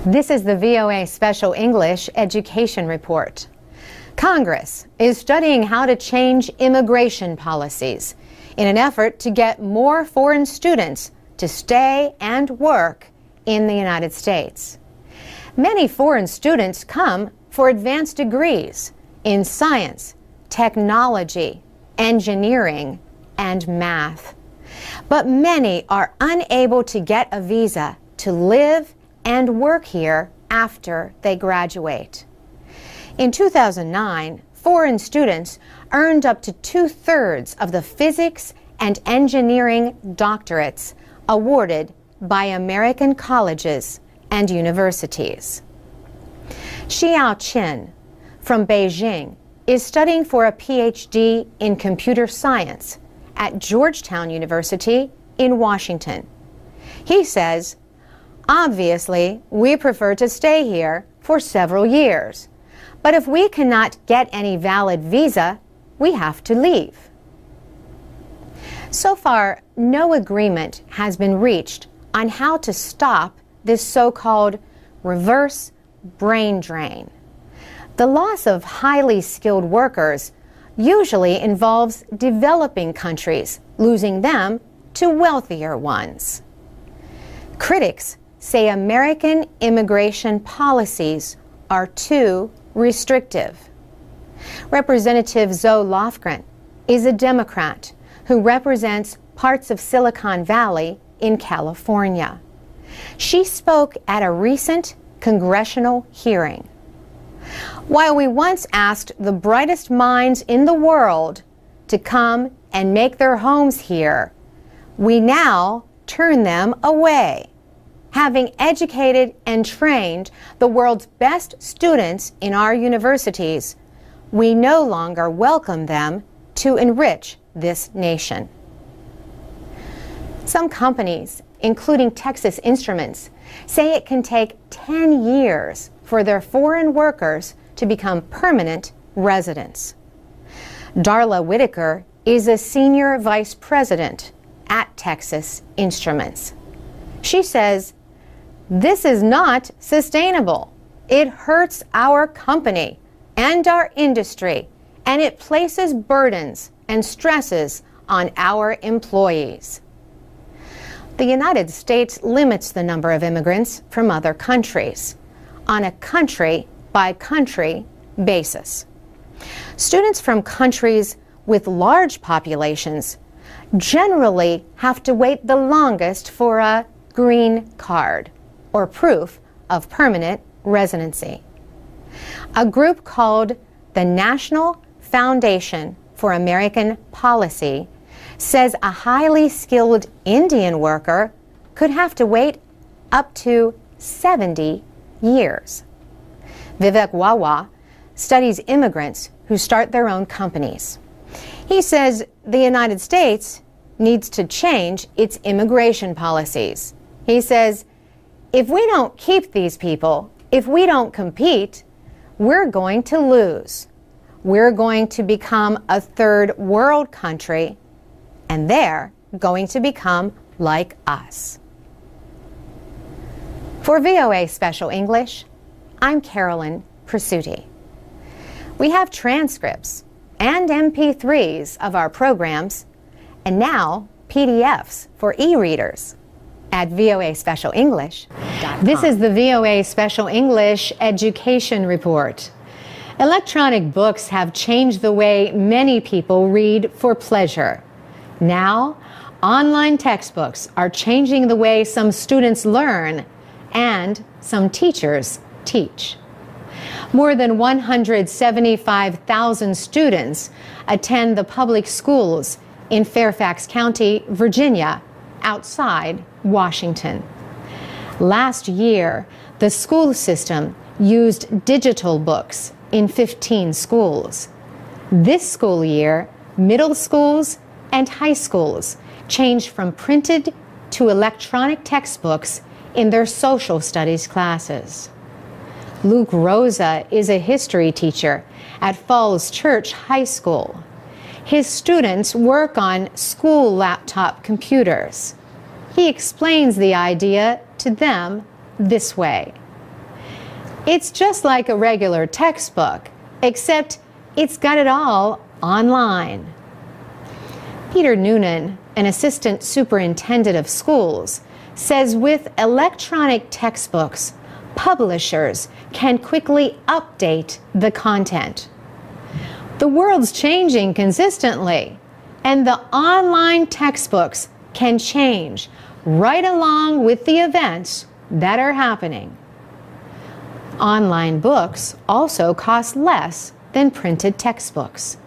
This is the VOA Special English Education Report. Congress is studying how to change immigration policies in an effort to get more foreign students to stay and work in the United States. Many foreign students come for advanced degrees in science, technology, engineering, and math. But many are unable to get a visa to live and work here after they graduate. In 2009, foreign students earned up to 2/3 of the physics and engineering doctorates awarded by American colleges and universities. Xiao Qin from Beijing is studying for a PhD in computer science at Georgetown University in Washington. He says, "Obviously, we prefer to stay here for several years, but if we cannot get any valid visa, we have to leave." So far, no agreement has been reached on how to stop this so-called reverse brain drain. The loss of highly skilled workers usually involves developing countries losing them to wealthier ones. Critics say American immigration policies are too restrictive. Representative Zoe Lofgren is a Democrat who represents parts of Silicon Valley in California. She spoke at a recent congressional hearing. While we once asked the brightest minds in the world to come and make their homes here, we now turn them away. Having educated and trained the world's best students in our universities, we no longer welcome them to enrich this nation. Some companies, including Texas Instruments, say it can take 10 years for their foreign workers to become permanent residents. Darla Whitaker is a senior vice president at Texas Instruments. She says, "This is not sustainable. It hurts our company and our industry, and it places burdens and stresses on our employees." The United States limits the number of immigrants from other countries on a country-by-country basis. Students from countries with large populations generally have to wait the longest for a green card, or proof of permanent residency. A group called the National Foundation for American Policy says a highly skilled Indian worker could have to wait up to 70 years. Vivek Wawa studies immigrants who start their own companies. He says the United States needs to change its immigration policies. He says, if we don't keep these people, if we don't compete, we're going to lose. We're going to become a third world country, and they're going to become like us. For VOA Special English, I'm Carolyn Presutti. We have transcripts and MP3s of our programs, and now PDFs for e-readers at voaspecialenglish.com. This is the VOA Special English Education Report. Electronic books have changed the way many people read for pleasure. Now, online textbooks are changing the way some students learn and some teachers teach. More than 175,000 students attend the public schools in Fairfax County, Virginia, outside Washington. Last year, the school system used digital books in 15 schools. This school year, middle schools and high schools changed from printed to electronic textbooks in their social studies classes. Luke Rosa is a history teacher at Falls Church High School. His students work on school laptop computers. He explains the idea to them this way. It's just like a regular textbook, except it's got it all online. Peter Noonan, an assistant superintendent of schools, says with electronic textbooks, publishers can quickly update the content. The world's changing consistently, and the online textbooks can change right along with the events that are happening. Online books also cost less than printed textbooks.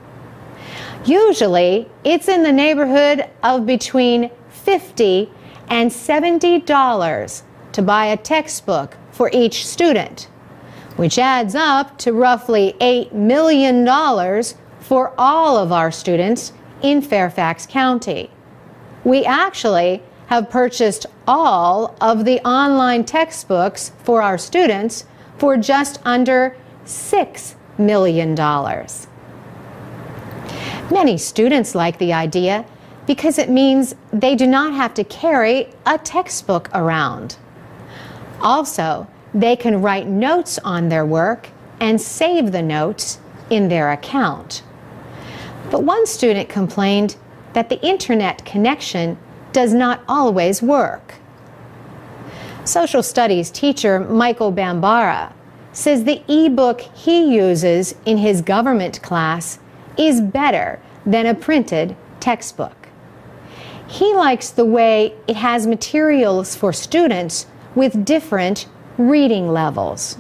Usually, it's in the neighborhood of between $50 and $70 to buy a textbook for each student, which adds up to roughly $8 million for all of our students in Fairfax County. We actually have purchased all of the online textbooks for our students for just under $6 million. Many students like the idea because it means they do not have to carry a textbook around. Also, they can write notes on their work and save the notes in their account. But one student complained that the internet connection does not always work. Social studies teacher Michael Bambara says the e-book he uses in his government class is better than a printed textbook. He likes the way it has materials for students with different reading levels.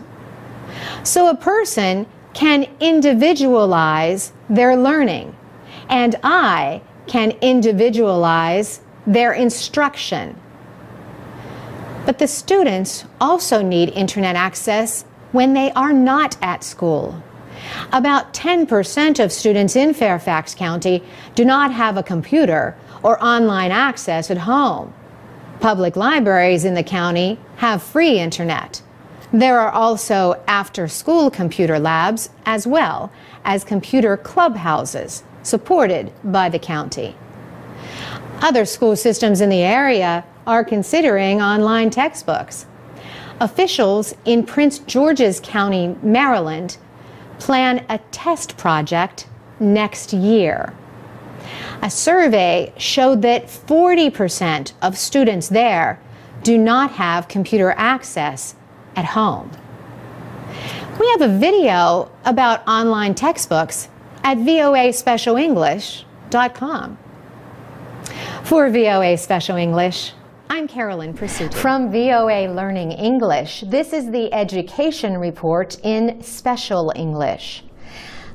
So a person can individualize their learning, and I can individualize their instruction. But the students also need internet access when they are not at school. About 10% of students in Fairfax County do not have a computer or online access at home. Public libraries in the county have free internet. There are also after-school computer labs as well as computer clubhouses supported by the county. Other school systems in the area are considering online textbooks. Officials in Prince George's County, Maryland, plan a test project next year. A survey showed that 40% of students there do not have computer access at home. We have a video about online textbooks at voaspecialenglish.com. For VOA Special English, I'm Carolyn Pursuti. From VOA Learning English, this is the Education Report in Special English.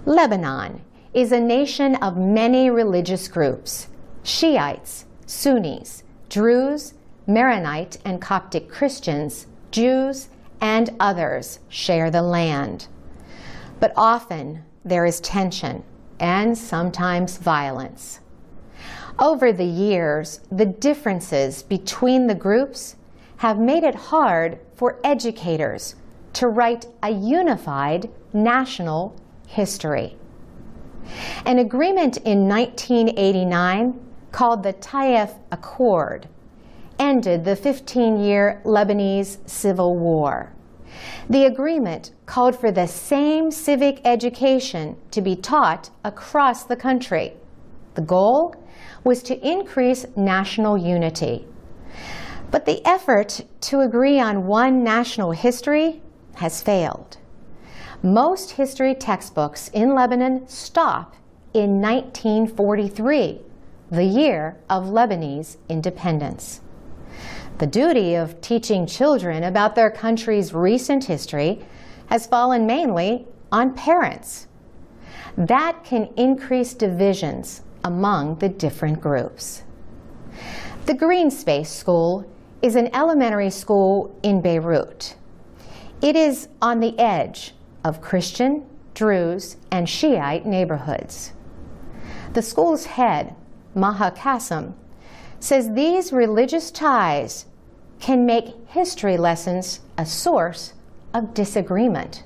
Lebanon is a nation of many religious groups. Shiites, Sunnis, Druze, Maronite and Coptic Christians, Jews, and others share the land. But often there is tension and sometimes violence. Over the years, the differences between the groups have made it hard for educators to write a unified national history. An agreement in 1989, called the Taif Accord, ended the 15-year Lebanese Civil War. The agreement called for the same civic education to be taught across the country. The goal was to increase national unity. But the effort to agree on one national history has failed. Most history textbooks in Lebanon stop in 1943, the year of Lebanese independence. The duty of teaching children about their country's recent history has fallen mainly on parents. That can increase divisions among the different groups. The Green Space School is an elementary school in Beirut. It is on the edge of Christian, Druze, and Shiite neighborhoods. The school's head, Maha Qasim, says these religious ties can make history lessons a source of disagreement.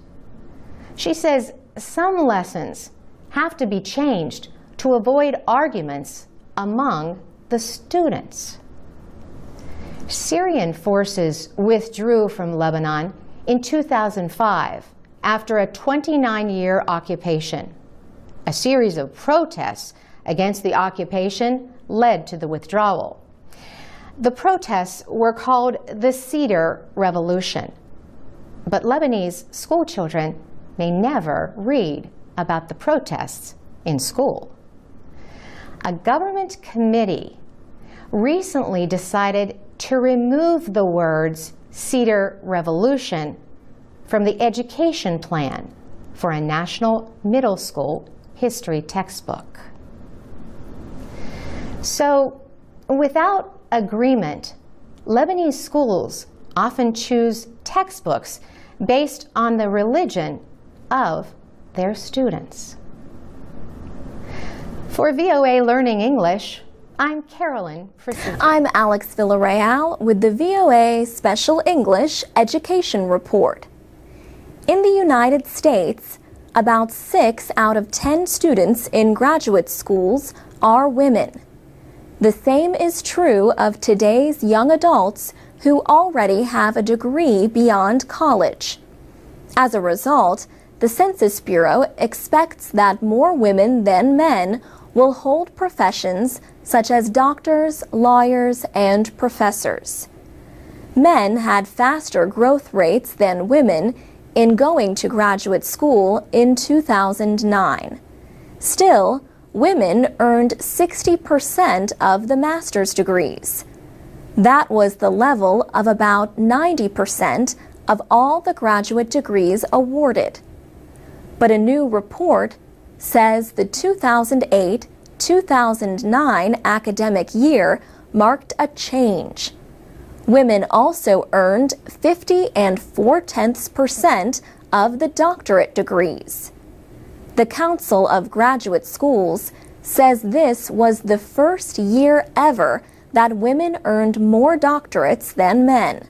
She says some lessons have to be changed to avoid arguments among the students. Syrian forces withdrew from Lebanon in 2005 after a 29-year occupation. A series of protests against the occupation led to the withdrawal. The protests were called the Cedar Revolution. But Lebanese schoolchildren may never read about the protests in school. A government committee recently decided to remove the words Cedar Revolution from the education plan for a national middle school history textbook. So, without agreement, Lebanese schools often choose textbooks based on the religion of their students. For VOA Learning English, I'm Carolyn Frisick. I'm Alex Villarreal with the VOA Special English Education Report. In the United States, about 6 out of 10 students in graduate schools are women. The same is true of today's young adults who already have a degree beyond college. As a result, the Census Bureau expects that more women than men will hold professions such as doctors, lawyers, and professors. Men had faster growth rates than women in going to graduate school in 2009. Still, women earned 60% of the master's degrees. That was the level of about 90% of all the graduate degrees awarded. But a new report says the 2008-2009 academic year marked a change. Women also earned 50.4% of the doctorate degrees. The Council of Graduate Schools says this was the first year ever that women earned more doctorates than men.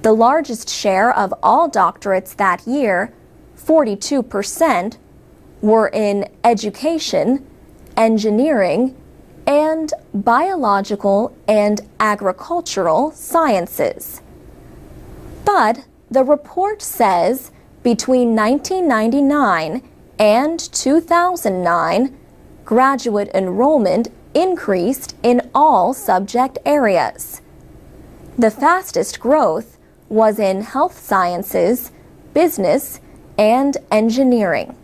The largest share of all doctorates that year, 42%, were in education, engineering, and biological and agricultural sciences. But the report says between 1999 and 2009, graduate enrollment increased in all subject areas. The fastest growth was in health sciences, business, and engineering.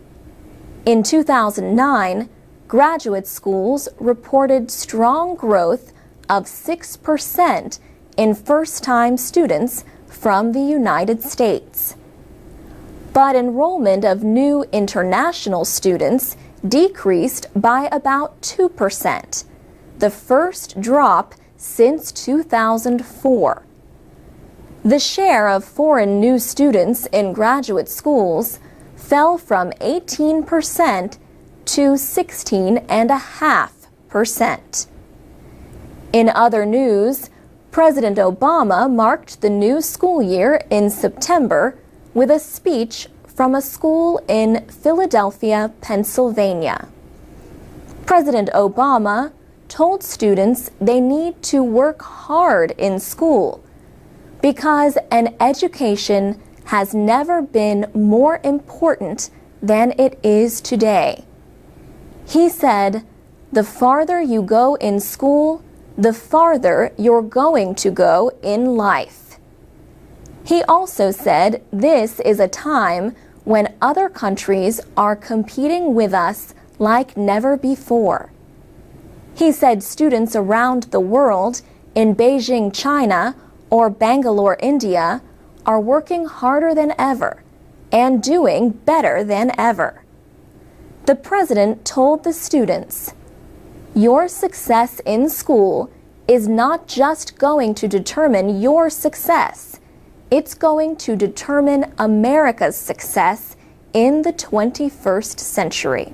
In 2009, graduate schools reported strong growth of 6% in first-time students from the United States. But enrollment of new international students decreased by about 2%, the first drop since 2004. The share of foreign new students in graduate schools fell from 18% to 16.5%. In other news, President Obama marked the new school year in September with a speech from a school in Philadelphia, Pennsylvania. President Obama told students they need to work hard in school because an education has never been more important than it is today. He said, "The farther you go in school, the farther you're going to go in life." He also said this is a time when other countries are competing with us like never before. He said students around the world in Beijing, China, or Bangalore, India, are working harder than ever and doing better than ever. The president told the students, "Your success in school is not just going to determine your success, it's going to determine America's success in the 21st century."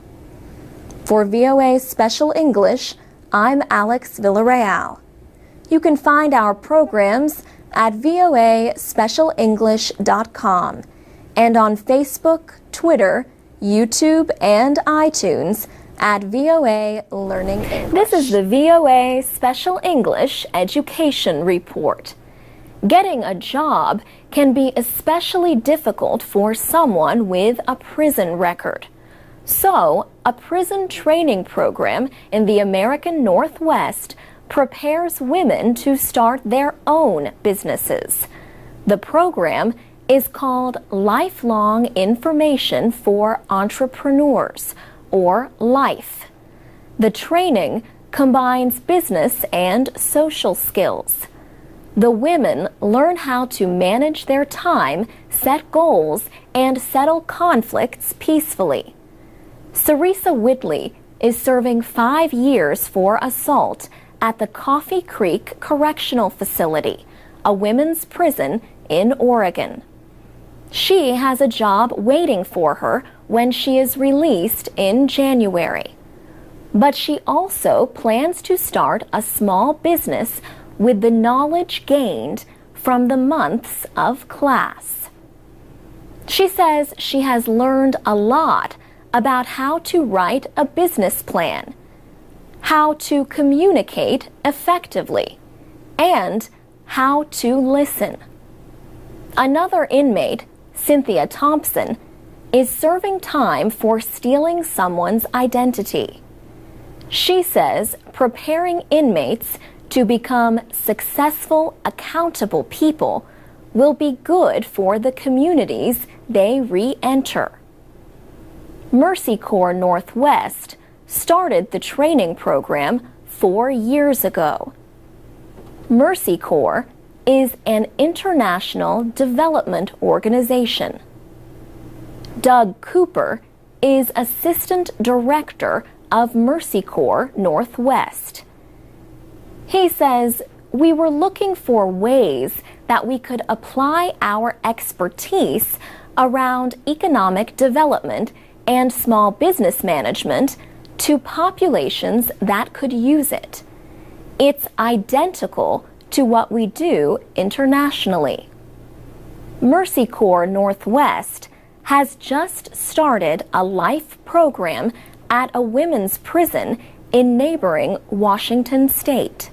For VOA Special English, I'm Alex Villarreal. You can find our programs at voaspecialenglish.com and on Facebook, Twitter, YouTube, and iTunes at VOA Learning English. This is the VOA Special English Education Report. Getting a job can be especially difficult for someone with a prison record. So, a prison training program in the American Northwest prepares women to start their own businesses. The program is called Lifelong Information for Entrepreneurs, or LIFE. The training combines business and social skills. The women learn how to manage their time, set goals, and settle conflicts peacefully. Sarisa Whitley is serving 5 years for assault at the Coffee Creek Correctional Facility, a women's prison in Oregon. She has a job waiting for her when she is released in January. But she also plans to start a small business with the knowledge gained from the months of class. She says she has learned a lot about how to write a business plan, how to communicate effectively, and how to listen. Another inmate, Cynthia Thompson, is serving time for stealing someone's identity. She says preparing inmates to become successful, accountable people will be good for the communities they re-enter. Mercy Corps Northwest started the training program 4 years ago. Mercy Corps is an international development organization. Doug Cooper is Assistant Director of Mercy Corps Northwest. He says, "We were looking for ways that we could apply our expertise around economic development and small business management to populations that could use it. It's identical to what we do internationally." Mercy Corps Northwest has just started a LIFE program at a women's prison in neighboring Washington State.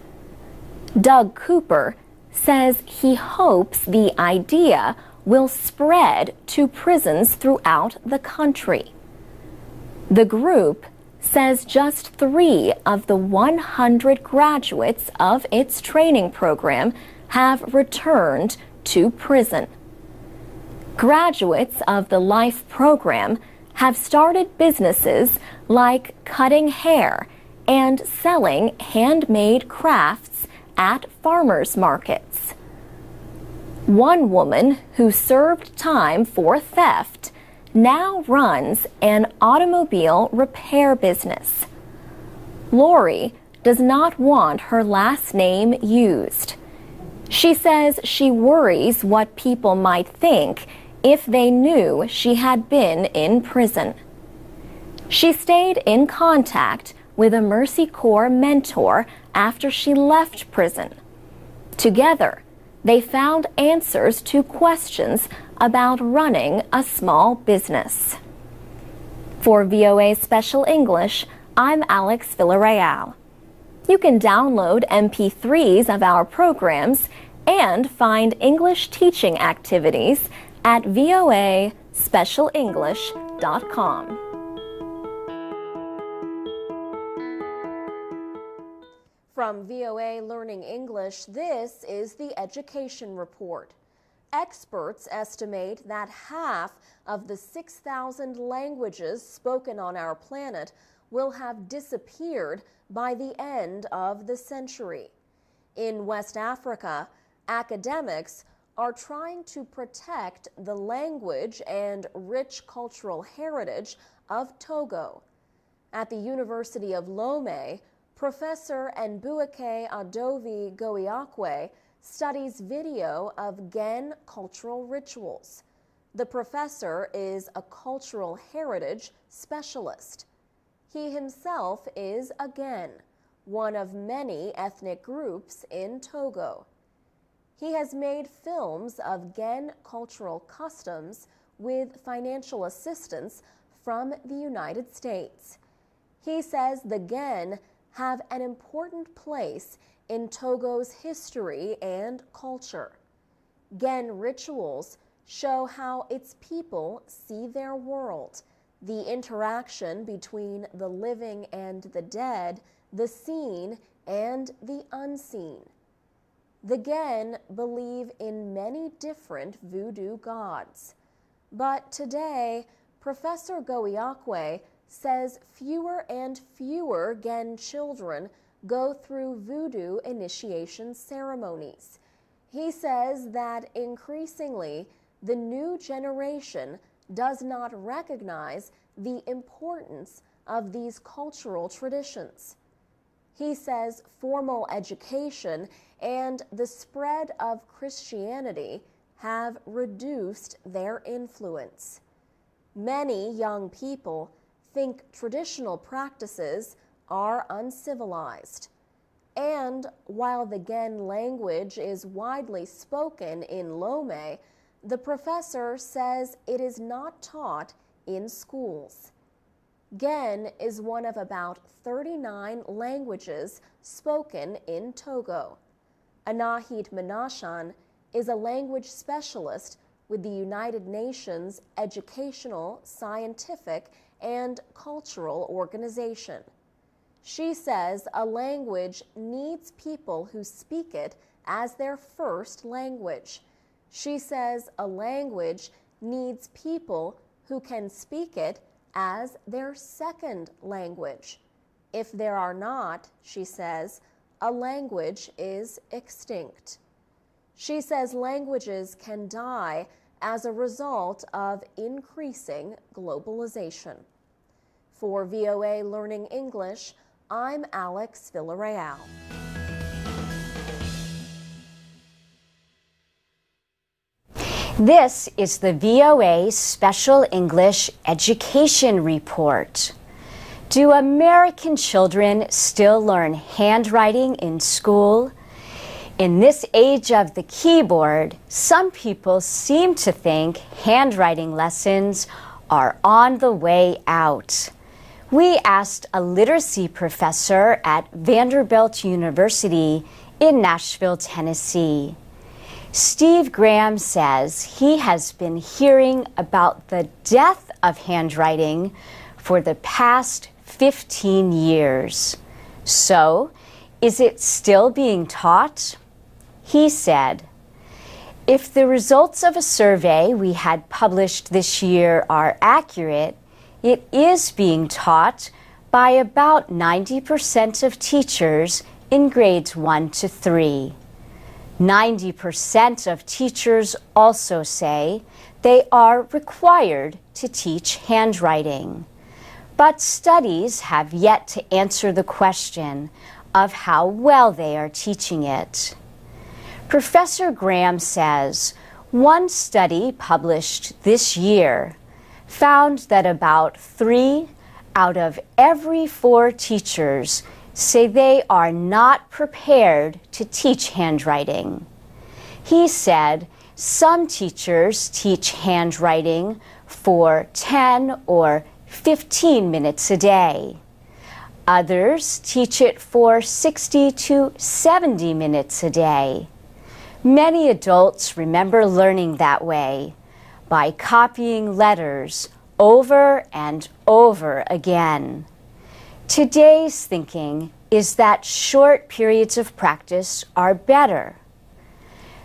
Doug Cooper says he hopes the idea will spread to prisons throughout the country. The group says just 3 of the 100 graduates of its training program have returned to prison. Graduates of the LIFE program have started businesses like cutting hair and selling handmade crafts at farmers markets. One woman who served time for theft now runs an automobile repair business. Lori does not want her last name used. She says she worries what people might think if they knew she had been in prison. She stayed in contact with a Mercy Corps mentor after she left prison. Together, they found answers to questions about running a small business. For VOA Special English, I'm Alex Villarreal. You can download MP3s of our programs and find English teaching activities at voaspecialenglish.com. From VOA Learning English, this is the Education Report. Experts estimate that half of the 6,000 languages spoken on our planet will have disappeared by the end of the century. In West Africa, academics are trying to protect the language and rich cultural heritage of Togo. At the University of Lomé, Professor Nbuike Adovi Goiakwe studies video of Gen cultural rituals. The professor is a cultural heritage specialist. He himself is a Gen, one of many ethnic groups in Togo. He has made films of Gen cultural customs with financial assistance from the United States. He says the Gen have an important place in Togo's history and culture. Gen rituals show how its people see their world, the interaction between the living and the dead, the seen and the unseen. The Gen believe in many different voodoo gods. But today, Professor Goiakwe says fewer and fewer Gen children go through voodoo initiation ceremonies. He says that increasingly, the new generation does not recognize the importance of these cultural traditions. He says formal education and the spread of Christianity have reduced their influence. Many young people think traditional practices are uncivilized. And while the Gen language is widely spoken in Lome, the professor says it is not taught in schools. Gen is one of about 39 languages spoken in Togo. Anahit Menashan is a language specialist with the United Nations Educational, Scientific, and Cultural Organization. She says a language needs people who speak it as their first language. She says a language needs people who can speak it as their second language. If there are not, she says, a language is extinct. She says languages can die as a result of increasing globalization. For VOA Learning English, I'm Alex Villarreal. This is the VOA Special English Education Report. Do American children still learn handwriting in school? In this age of the keyboard, some people seem to think handwriting lessons are on the way out. We asked a literacy professor at Vanderbilt University in Nashville, Tennessee. Steve Graham says he has been hearing about the death of handwriting for the past 15 years. So, is it still being taught? He said, if the results of a survey we had published this year are accurate, it is being taught by about 90% of teachers in grades 1 to 3. 90% of teachers also say they are required to teach handwriting. But studies have yet to answer the question of how well they are teaching it. Professor Graham says one study published this year found that about 3 out of every 4 teachers say they are not prepared to teach handwriting. He said some teachers teach handwriting for 10 or 15 minutes a day. Others teach it for 60 to 70 minutes a day. Many adults remember learning that way, by copying letters over and over again. Today's thinking is that short periods of practice are better.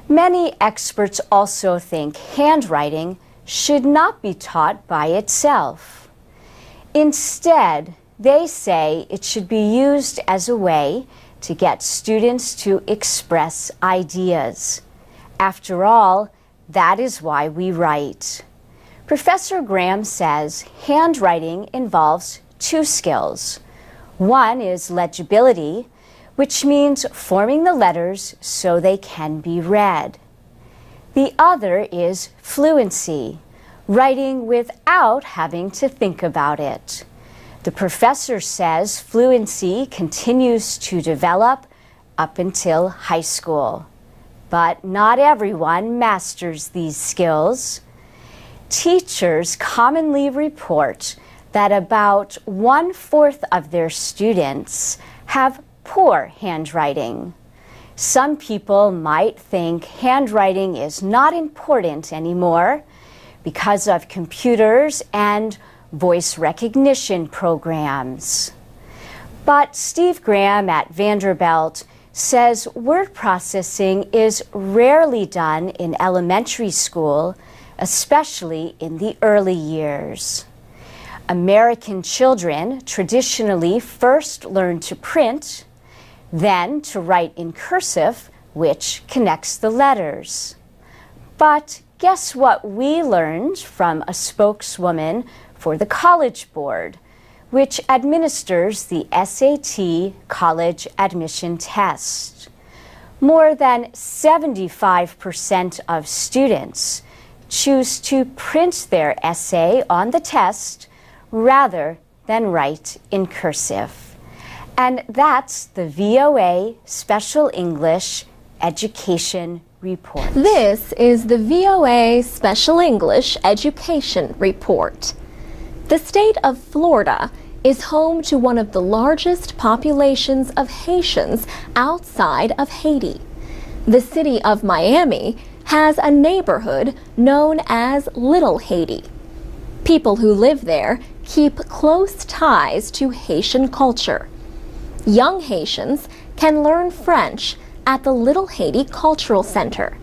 Many experts also think handwriting should not be taught by itself. Instead, they say it should be used as a way to get students to express ideas. After all, that is why we write. Professor Graham says handwriting involves 2 skills. One is legibility, which means forming the letters so they can be read. The other is fluency, writing without having to think about it. The professor says fluency continues to develop up until high school. But not everyone masters these skills. Teachers commonly report that about 1/4 of their students have poor handwriting. some people might think handwriting is not important anymore because of computers and voice recognition programs. But Steve Graham at Vanderbilt says word processing is rarely done in elementary school, especially in the early years. American children traditionally first learn to print, then to write in cursive, which connects the letters. But guess what we learned from a spokeswoman for the College Board, which administers the SAT college admission test. More than 75% of students choose to print their essay on the test rather than write in cursive. And that's the VOA Special English Education Report. This is the VOA Special English Education Report. The state of Florida is home to one of the largest populations of Haitians outside of Haiti. The city of Miami has a neighborhood known as Little Haiti. People who live there keep close ties to Haitian culture. Young Haitians can learn French at the Little Haiti Cultural Center.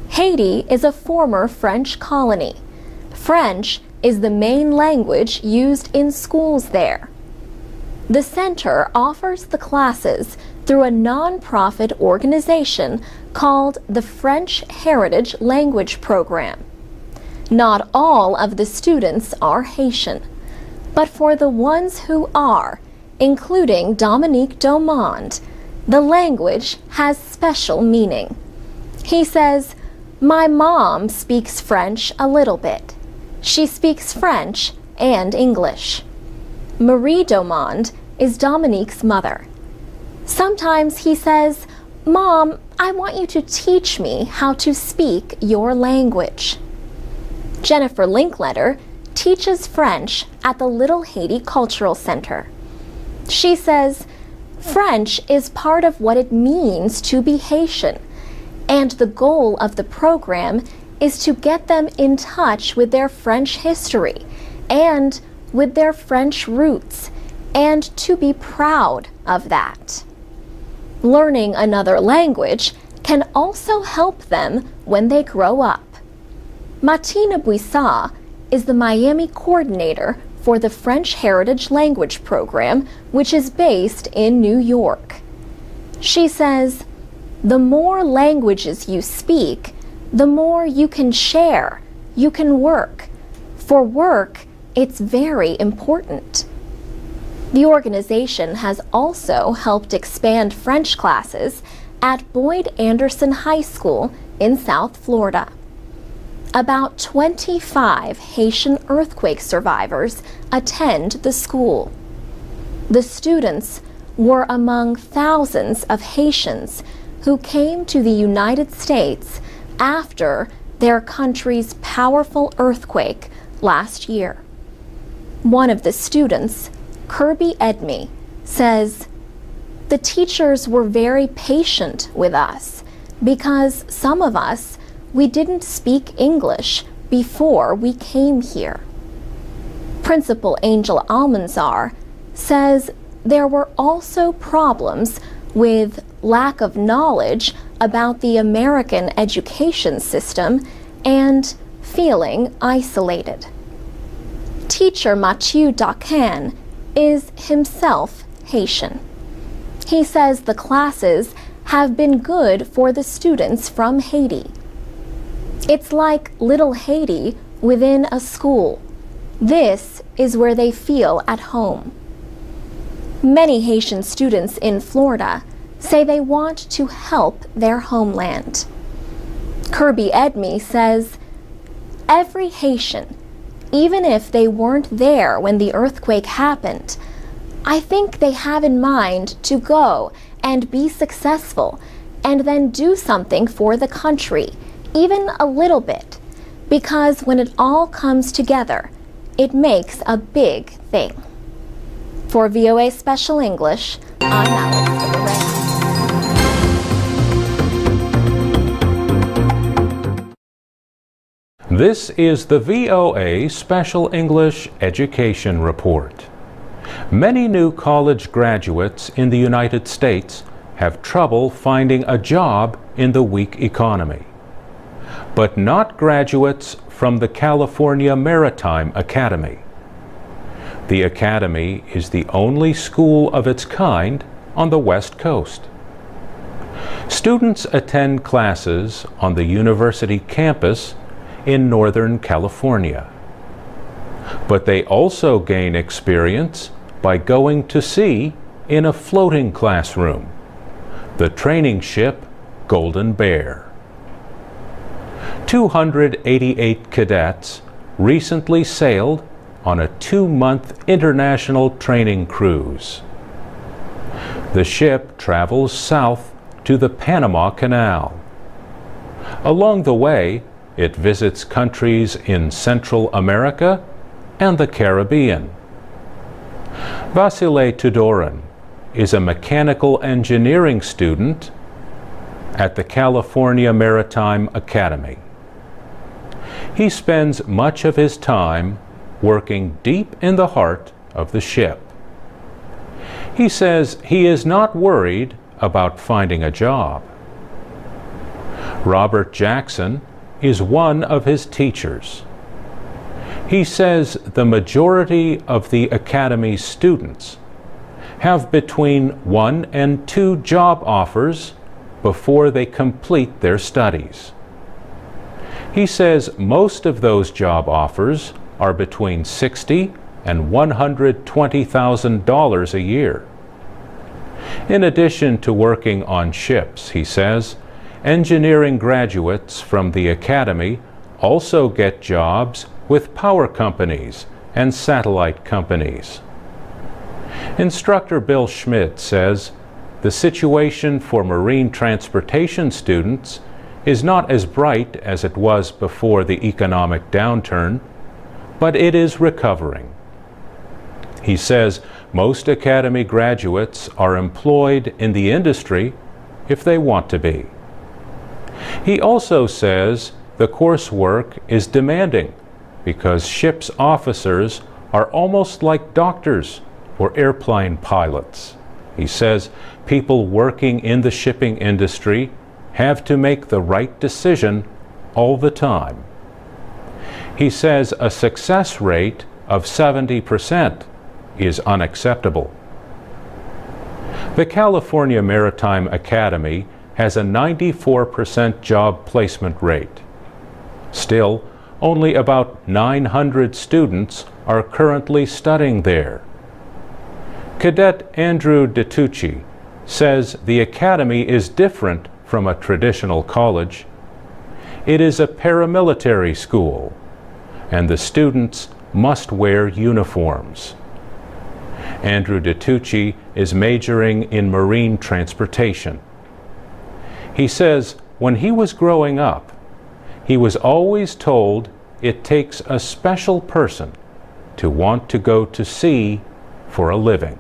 Haiti is a former French colony. French is the main language used in schools there. The center offers the classes through a non-profit organization called the French Heritage Language Program. Not all of the students are Haitian, but for the ones who are, including Dominique Domond, the language has special meaning. He says, "My mom speaks French a little bit. She speaks French and English." Marie Domond is Dominique's mother. Sometimes he says, "Mom, I want you to teach me how to speak your language." Jennifer Linkletter teaches French at the Little Haiti Cultural Center. She says, "French is part of what it means to be Haitian, and the goal of the program is to get them in touch with their French history and with their French roots, and to be proud of that." Learning another language can also help them when they grow up. Martina Buissat is the Miami coordinator for the French Heritage Language Program, which is based in New York. She says, "The more languages you speak, the more you can share, you can work. For work, it's very important." The organization has also helped expand French classes at Boyd Anderson High School in South Florida. About 25 Haitian earthquake survivors attend the school. The students were among thousands of Haitians who came to the United States after their country's powerful earthquake last year. One of the students, Kirby Edme, says, "The teachers were very patient with us because some of us, we didn't speak English before we came here." Principal Angel Almanzar says there were also problems with lack of knowledge about the American education system and feeling isolated. Teacher Mathieu Dacan is himself Haitian. He says the classes have been good for the students from Haiti. It's like Little Haiti within a school. This is where they feel at home. Many Haitian students in Florida say they want to help their homeland. Kirby Edme says, "Every Haitian, even if they weren't there when the earthquake happened, I think they have in mind to go and be successful and then do something for the country, even a little bit, because when it all comes together, it makes a big thing." For VOA Special English, I'm Alex. This is the VOA Special English Education Report. Many new college graduates in the United States have trouble finding a job in the weak economy. But not graduates from the California Maritime Academy. The Academy is the only school of its kind on the West Coast. Students attend classes on the university campus in Northern California. But they also gain experience by going to sea in a floating classroom, the training ship Golden Bear. 288 cadets recently sailed on a 2-month international training cruise. The ship travels south to the Panama Canal. Along the way, it visits countries in Central America and the Caribbean. Vasile Tudoran is a mechanical engineering student at the California Maritime Academy. He spends much of his time working deep in the heart of the ship. He says he is not worried about finding a job. Robert Jackson is one of his teachers. He says the majority of the Academy's students have between 1 and 2 job offers before they complete their studies. He says most of those job offers are between $60,000 and $120,000 a year. In addition to working on ships, he says, engineering graduates from the Academy also get jobs with power companies and satellite companies. Instructor Bill Schmidt says the situation for marine transportation students is not as bright as it was before the economic downturn, but it is recovering. He says most Academy graduates are employed in the industry if they want to be. He also says the coursework is demanding because ship's officers are almost like doctors or airplane pilots. He says people working in the shipping industry have to make the right decision all the time. He says a success rate of 70% is unacceptable. The California Maritime Academy has a 94% job placement rate. Still, only about 900 students are currently studying there. Cadet Andrew DeTucci says the Academy is different from a traditional college. It is a paramilitary school, and the students must wear uniforms. Andrew DeTucci is majoring in marine transportation. He says when he was growing up, he was always told it takes a special person to want to go to sea for a living.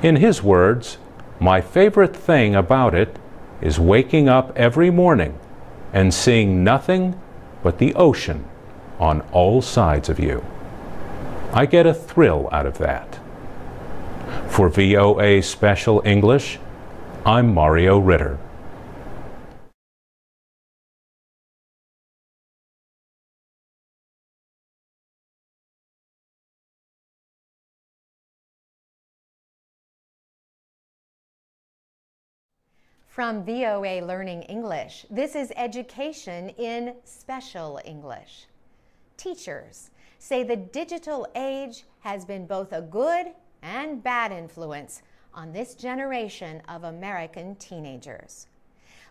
In his words, my favorite thing about it is waking up every morning and seeing nothing but the ocean on all sides of you. I get a thrill out of that. For VOA Special English, I'm Mario Ritter. From VOA Learning English, this is Education in Special English. Teachers say the digital age has been both a good and bad influence on this generation of American teenagers.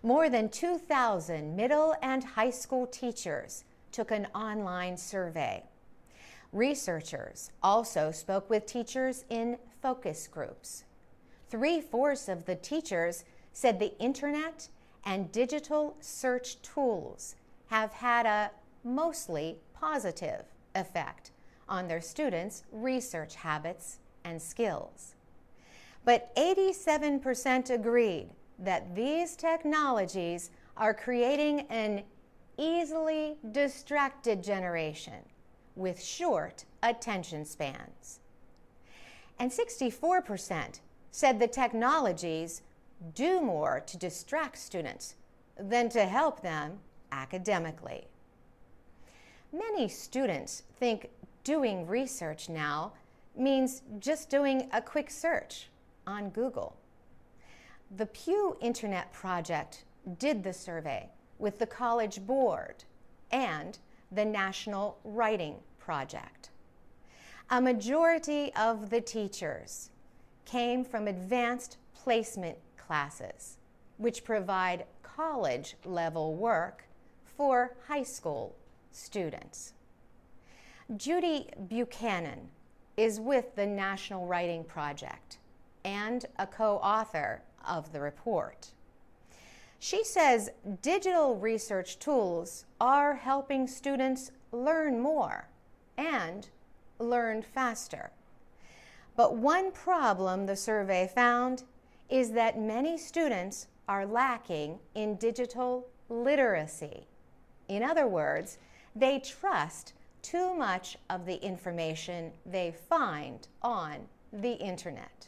More than 2,000 middle and high school teachers took an online survey. Researchers also spoke with teachers in focus groups. 3/4 of the teachers said the internet and digital search tools have had a mostly positive effect on their students' research habits and skills. But 87% agreed that these technologies are creating an easily distracted generation with short attention spans. And 64% said the technologies do more to distract students than to help them academically. Many students think doing research now means just doing a quick search on Google. The Pew Internet Project did the survey with the College Board and the National Writing Project. A majority of the teachers came from advanced placement classes, which provide college-level work for high school students. Judy Buchanan is with the National Writing Project and a co-author of the report. She says digital research tools are helping students learn more and learn faster. But one problem the survey found is that many students are lacking in digital literacy. In other words, they trust too much of the information they find on the internet.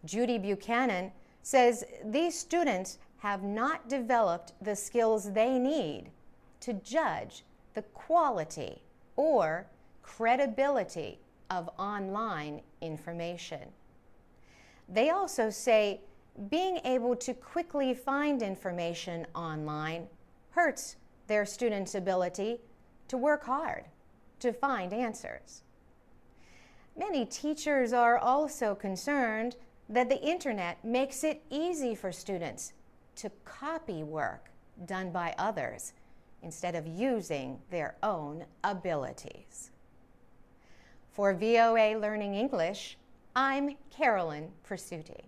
Judy Buchanan says these students have not developed the skills they need to judge the quality or credibility of online information. They also say being able to quickly find information online hurts their students' ability to work hard to find answers. Many teachers are also concerned that the internet makes it easy for students to copy work done by others instead of using their own abilities. For VOA Learning English, I'm Carolyn Presutti.